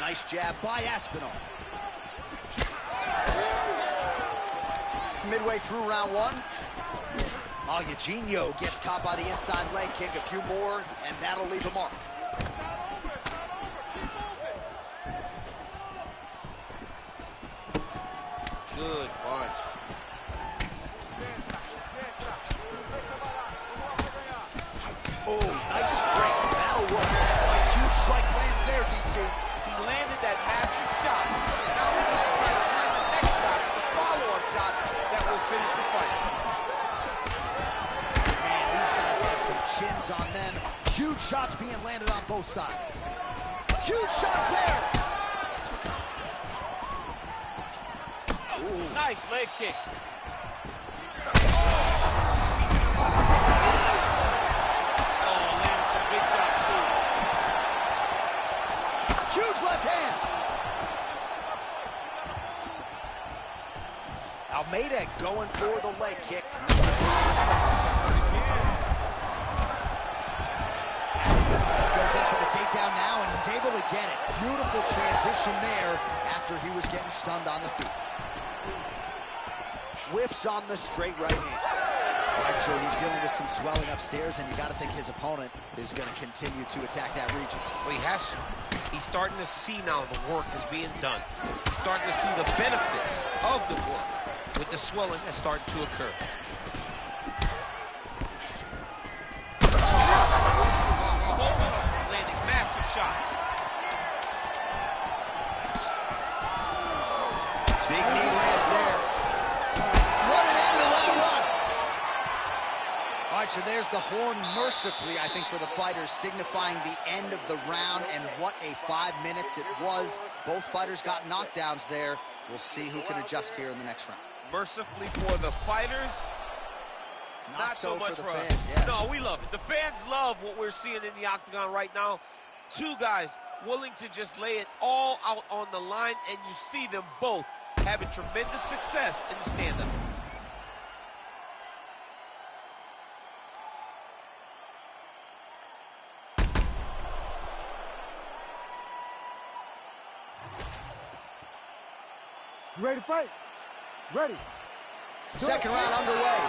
Nice jab by Aspinall. Midway through round one. Eugenio gets caught by the inside leg kick. A few more, and that'll leave a mark. Good punch. Oh, nice strike. That'll work. A huge strike lands there, DC. He landed that massive shot. Now we're going to try to find the next shot, the follow-up shot that will finish the fight. Man, these guys have some chins on them. Huge shots being landed on both sides. Huge shots there. Ooh. Nice leg kick. Big shot, too. Huge left hand. Almeida going for the leg kick. Aspinall goes in for the takedown now, and he's able to get it. Beautiful transition there after he was getting stunned on the feet. Whiffs on the straight right hand. All right, so he's dealing with some swelling upstairs, and you got to think his opponent is going to continue to attack that region. Well, he has to. He's starting to see now the work is being done. He's starting to see the benefits of the work with the swelling that's starting to occur. Both of them landing massive shots. Big knee lands there. What an end to round one. All right, so there's the horn mercifully, I think, for the fighters, signifying the end of the round, and what a 5 minutes it was. Both fighters got knockdowns there. We'll see who can adjust here in the next round. Mercifully for the fighters, not so much for us. Fans, yeah. No, we love it. The fans love what we're seeing in the octagon right now. Two guys willing to just lay it all out on the line, and you see them both having tremendous success in the stand-up. You ready to fight? Ready. Second round underway.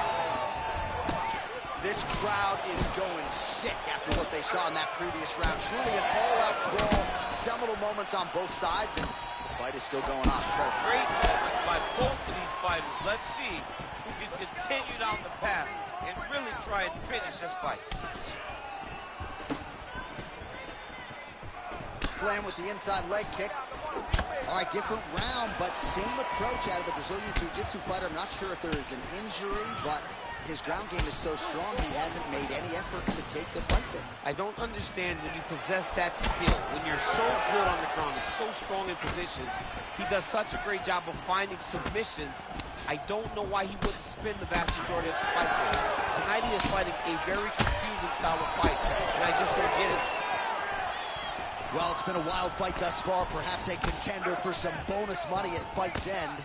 This crowd is going sick after what they saw in that previous round. Truly an all-out brawl. Seminal moments on both sides, and the fight is still going on. Great efforts by both of these fighters. Let's see who can continue down the path and really try and finish this fight. Playing with the inside leg kick. All right, different round, but same approach out of the Brazilian Jiu-Jitsu fighter. I'm not sure if there is an injury, but his ground game is so strong, he hasn't made any effort to take the fight there. I don't understand when you possess that skill, when you're so good on the ground and so strong in positions. He does such a great job of finding submissions. I don't know why he wouldn't spin the vast majority of the fight there. Tonight he is fighting a very confusing style of fight, and I just don't get it. Well, it's been a wild fight thus far, perhaps a contender for some bonus money at fight's end.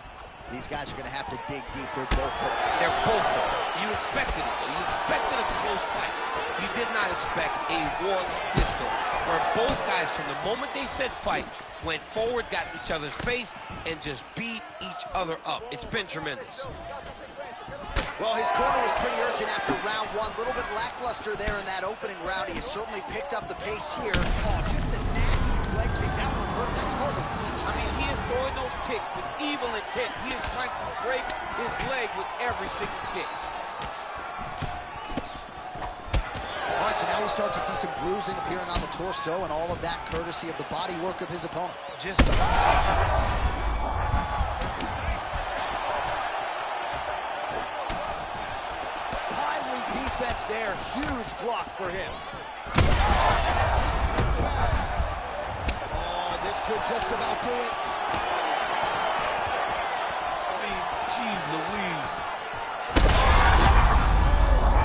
These guys are going to have to dig deep. They're both hurt. They're both hurt. You expected it. You expected a close fight. You did not expect a war like this, though, where both guys, from the moment they said fight, went forward, got in each other's face, and just beat each other up. It's been tremendous. Well, his corner was pretty urgent after round one. A little bit lackluster there in that opening round. He has certainly picked up the pace here. Oh, just a nasty leg kick. That one hurt. That's hard to punch. I mean, he is throwing those kick with evil intent. He is trying to break his leg with every single kick. All right, so now we start to see some bruising appearing on the torso, and all of that courtesy of the body work of his opponent. Just timely defense there. Huge block for him. Oh, this could just about do it. I mean, geez Louise.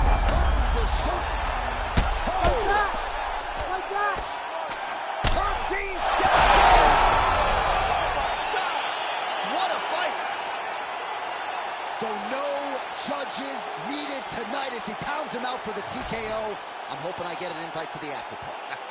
He's hurting for something. Like that! Herb Dean steps in. What a fight. So no judges needed tonight as he pounds him out for the TKO. I'm hoping I get an invite to the after party.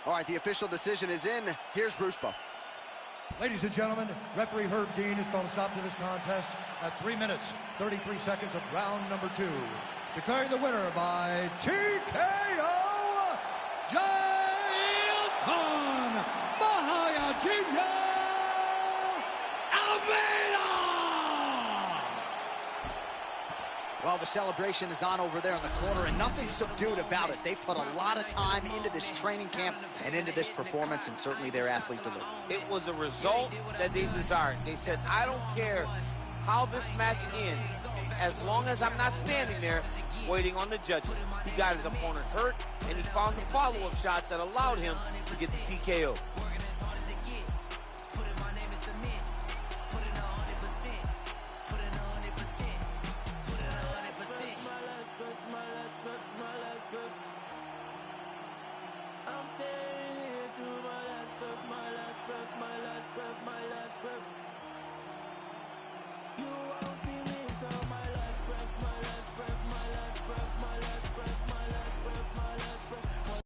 All right, the official decision is in. Here's Bruce Buff. Ladies and gentlemen, referee Herb Dean has called a stop to this contest at 3 minutes, 33 seconds of round number 2. Declaring the winner by TKO, Jailton Mahayajinya Almeida! Well, the celebration is on over there in the corner, and nothing subdued about it. They put a lot of time into this training camp and into this performance, and certainly their athlete delivered. It was a result that they desired. They said, I don't care how this match ends, as long as I'm not standing there waiting on the judges. He got his opponent hurt, and he found the follow-up shots that allowed him to get the TKO. I'm staying here to my last breath, my last breath, my last breath, my last breath. You won't see me till my last breath, my last breath, my last breath, my last breath, my last breath, my last breath.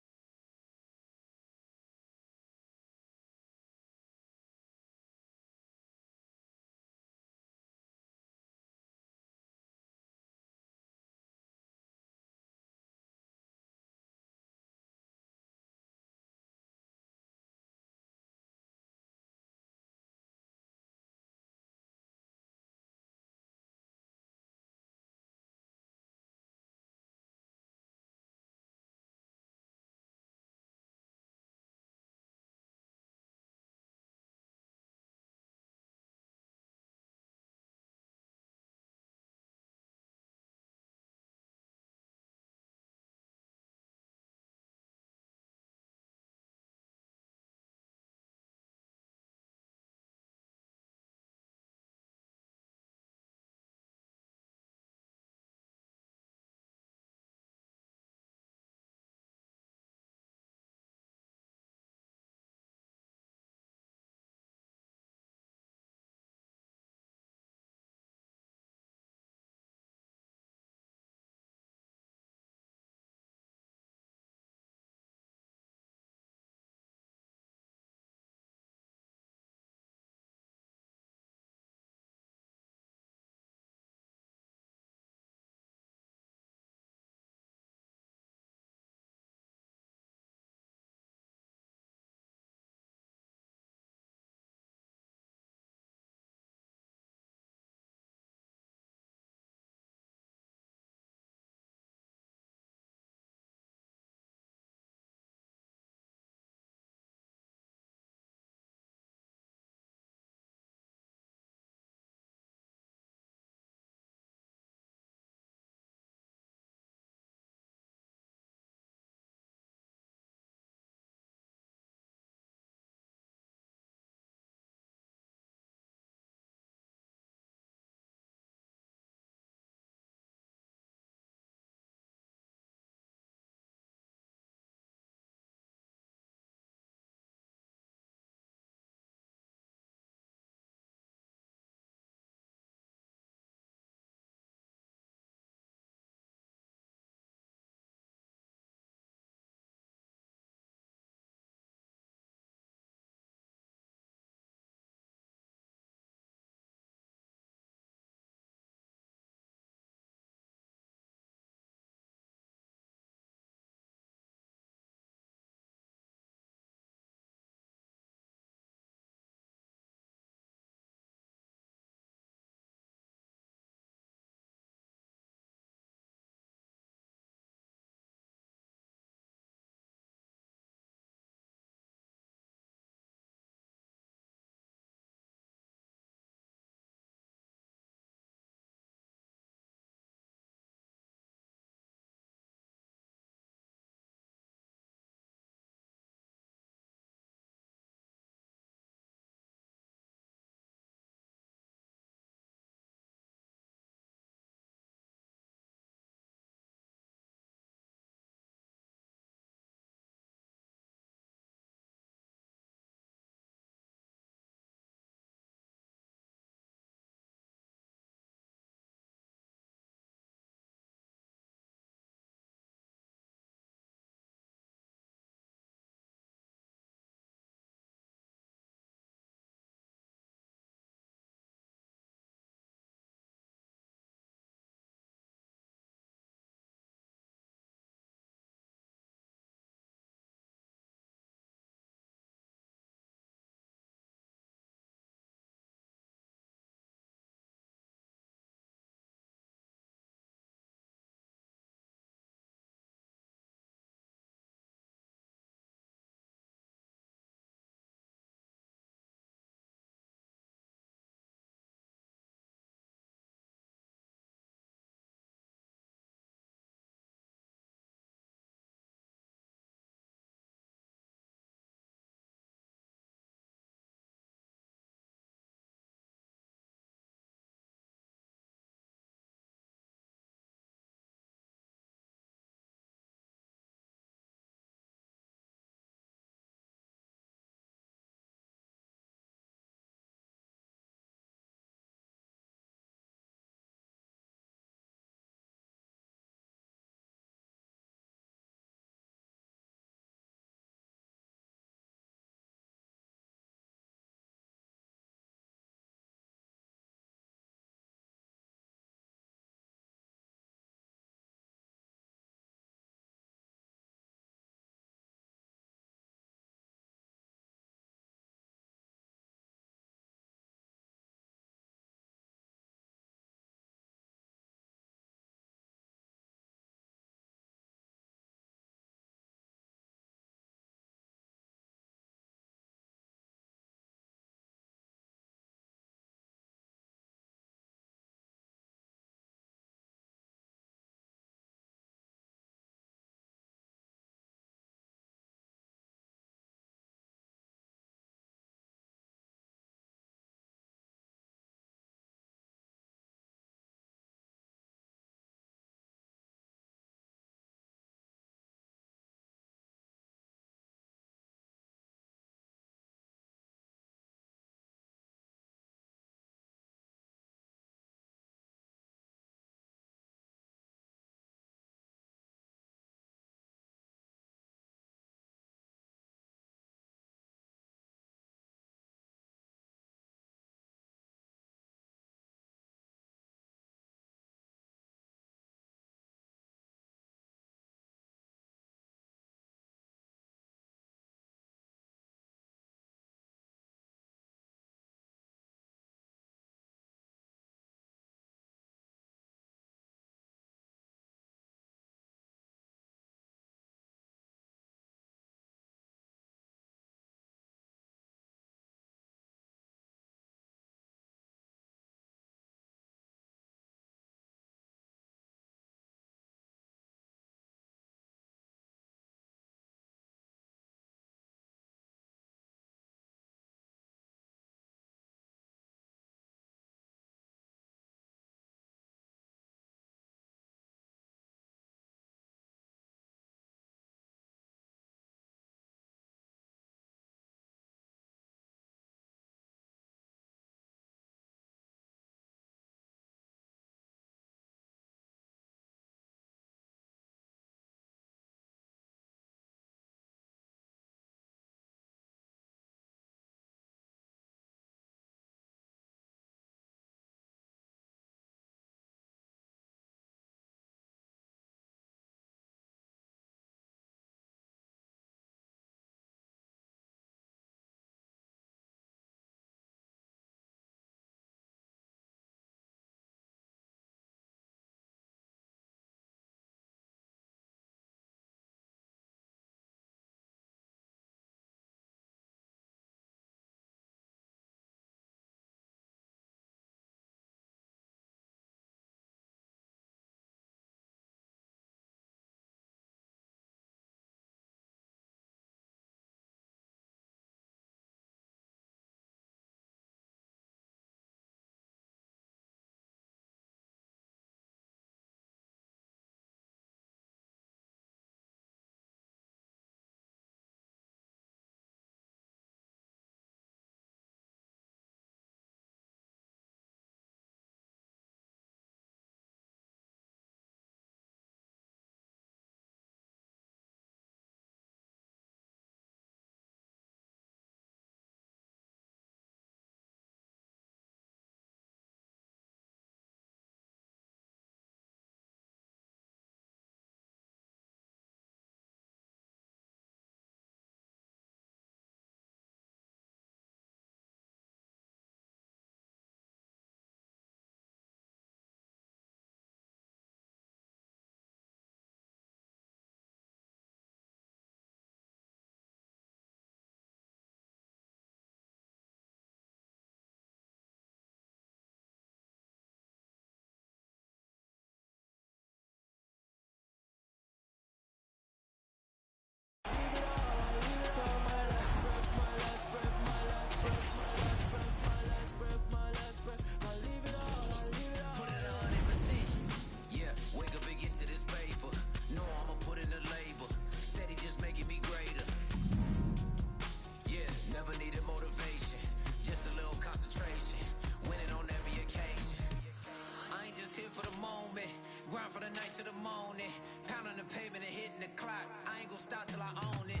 clock, I ain't gon' stop till I own it.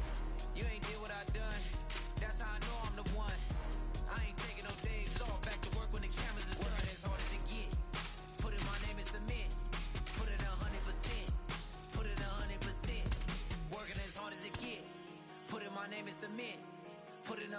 You ain't did what I done, that's how I know I'm the one. I ain't taking no days off, back to work when the cameras is done. As hard as it get, put in my name in cement. Put it 100%, put it 100%. Working as hard as it get, put in my name in cement. Put in 100%,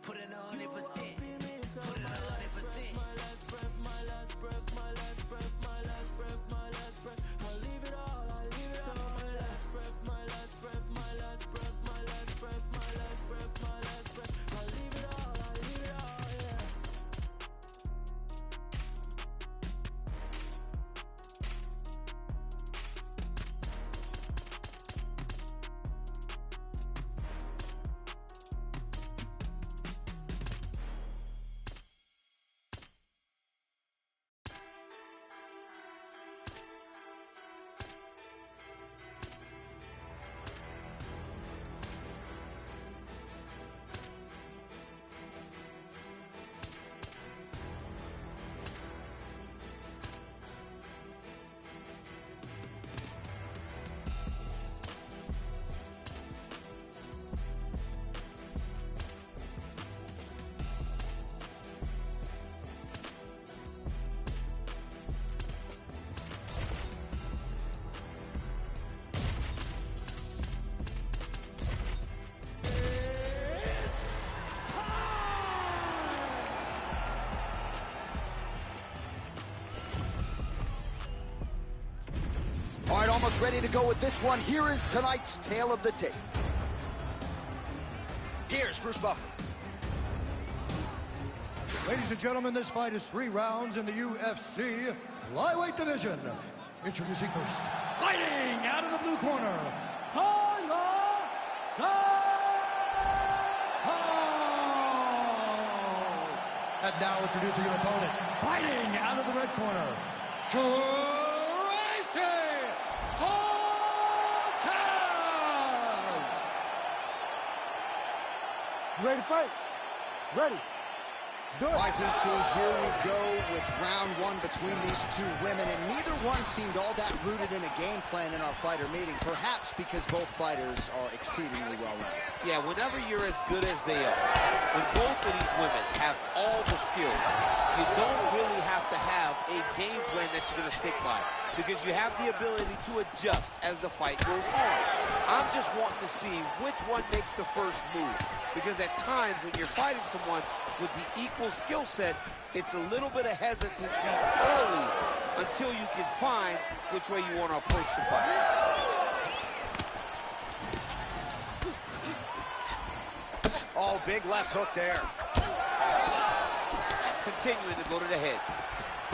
put in 100%, put in 100%. My last breath, my last breath, my last breath, my last breath, my last breath. I'll leave it all, I'll leave it all. My last breath, my last breath, my last breath, my last breath, my last breath, my last breath. I'll leave it all, I'll leave it all, yeah. All right, almost ready to go with this one. Here is tonight's tale of the tape. Here's Bruce Buffer. Ladies and gentlemen, this fight is 3 rounds in the UFC flyweight division. Introducing first, fighting out of the blue corner, Paula And now introducing your opponent, fighting out of the red corner, You ready to fight? Ready. Let's do it. All right, DC, here we go with round 1 between these 2 women, and neither one seemed all that rooted in a game plan in our fighter meeting, perhaps because both fighters are exceedingly well-rounded. Yeah, whenever you're as good as they are, when both of these women have all the skills, you don't really have to have a game plan that you're going to stick by, because you have the ability to adjust as the fight goes on. I'm just wanting to see which one makes the first move, because at times when you're fighting someone with the equal skill set, it's a little bit of hesitancy early until you can find which way you want to approach the fight. Oh, big left hook there. Continuing to go to the head.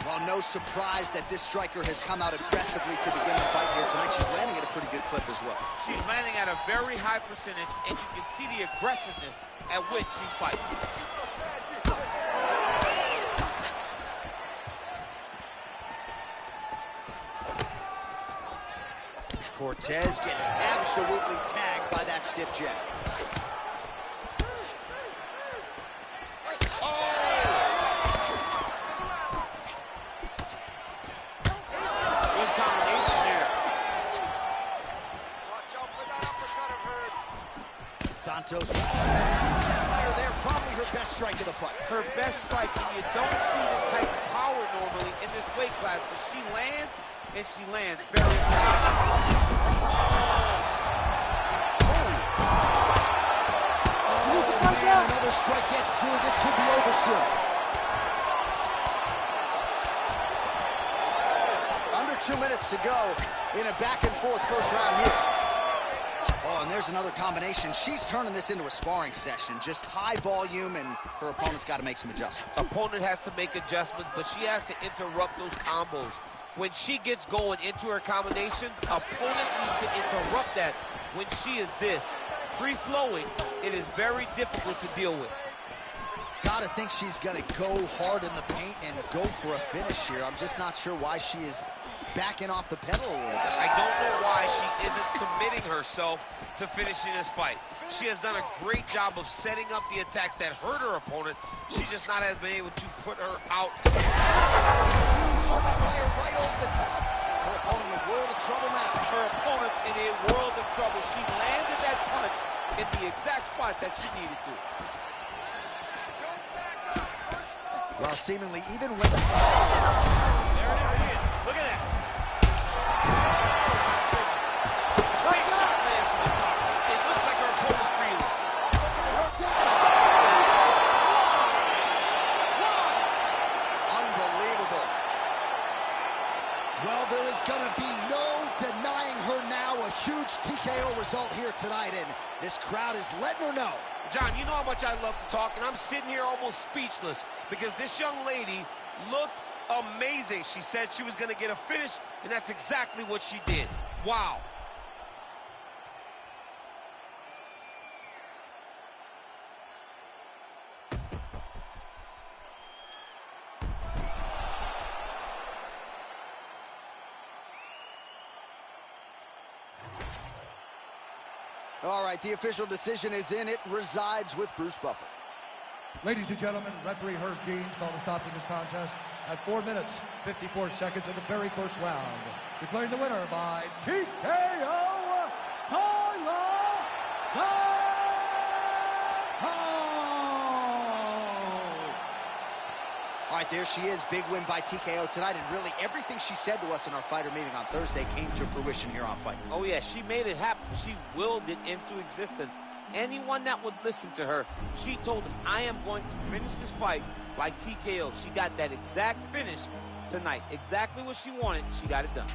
Well, no surprise that this striker has come out aggressively to begin the fight here tonight. She's landing at a pretty good clip as well. She's landing at a very high percentage, and you can see the aggressiveness at which she fights. Cortez gets absolutely tagged by that stiff jab. Santos fire there, probably her best strike of the fight. Her best strike, and you don't see this type of power normally in this weight class, but she lands, and she lands very Oh, man, another strike gets through. This could be over soon. Under 2 minutes to go in a back-and-forth first round here. Oh, and there's another combination. She's turning this into a sparring session. Just high volume, and her opponent's got to make some adjustments. Opponent has to make adjustments, but she has to interrupt those combos. When she gets going into her combination, opponent needs to interrupt that. When she is this free-flowing, it is very difficult to deal with. Gotta think she's gonna go hard in the paint and go for a finish here. I'm just not sure why she is backing off the pedal a little bit. I don't know why she isn't committing herself to finishing this fight. She has done a great job of setting up the attacks that hurt her opponent. She just not has been able to put her out. Fire right over the top. Her opponent in a world of trouble now. Her opponent's in a world of trouble. She landed that punch in the exact spot that she needed to. Well, seemingly even when the... There it is. Look at that. Big shot lands from the top. It looks like her opponent's breathing. Unbelievable. Well, there is going to be no denying her now. A huge TKO result here tonight, and this crowd is letting her know. John, you know how much I love to talk, and I'm sitting here almost speechless because this young lady looked amazing. She said she was going to get a finish, and that's exactly what she did. Wow. All right, the official decision is in. It resides with Bruce Buffer. Ladies and gentlemen, referee Herb Deans called a stop to this contest at 4 minutes, 54 seconds of the very first round. Declaring the winner by TKO, Kyla All right, there she is. Big win by TKO tonight, and really everything she said to us in our fighter meeting on Thursday came to fruition here on Fight Night. Oh, yeah, she made it happen. She willed it into existence. Anyone that would listen to her, she told them, I am going to finish this fight by TKO. She got that exact finish tonight. Exactly what she wanted. She got it done.